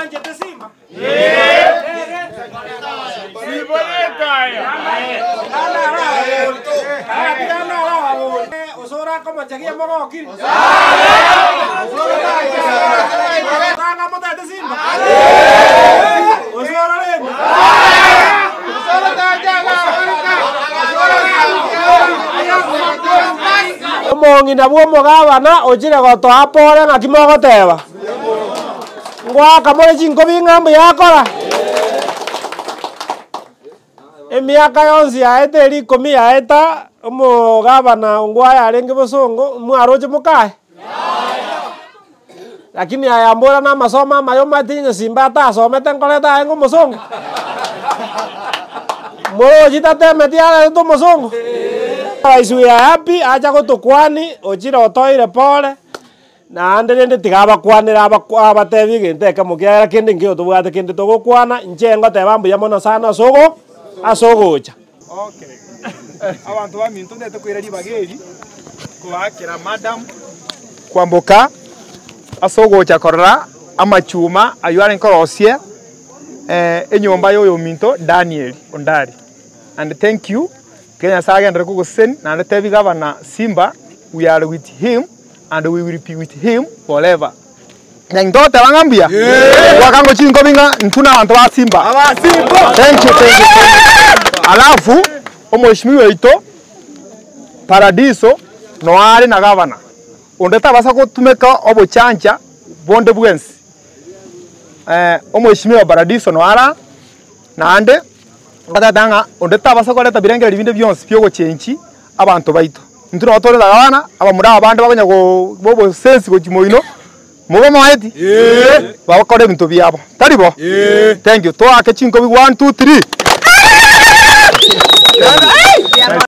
Mwanjete Simba? Usura kama jagia mogoki. Tanga motete Simba. Usura leni. Usura tajaga. Omongi na bwo mogabana ojire goto apore ngaki mogoteba. Ngwa kamore chinko bingambo yakora. Emiaka yonsi yaete eri 10 yaeta omugabana ngwa yarenge bosongo mwaroche mukae. Lakini ayambora na masoma mayo matinyo Simba ta somete nkoleta engo mosongo. Moro jita metiara ndo mosongo. Isu ya happy acha gotokwani ochira otoire pole. Na ndende tigaba kwanira abatebi genteka mukiara kende ngio tubwate kende togokwana nchengo tebambu yamona sana sogo asogocha. Okay. Abantu bamintu ndete kwira libageri kubakira madam kwamboka asogocha korora amachuma ayuare nkorosie enyomba yoyo minto Daniel Ondari. And thank you Kenya Saga and Rekogosen and Tevi Governor Simba. We are with him and we will be with him forever. Ndote wangambia wakango chingo binga ntuna wantu wa Simba. Thank you. Alafu omweshimiwa ito Paradiso noare na governor ondeta basa kutumeka obuchancha bonde bwensi omweshimiwa Paradiso noara nande ngatanga ondeta basa koleta birenge libinde byonsi byo gochenchi abantu baito nturo otorera abana abamura abandi bagonya go bobo sense go kimoino mubo maeti bakore bintu byabo taribo thank you to ake chinko 1 2 3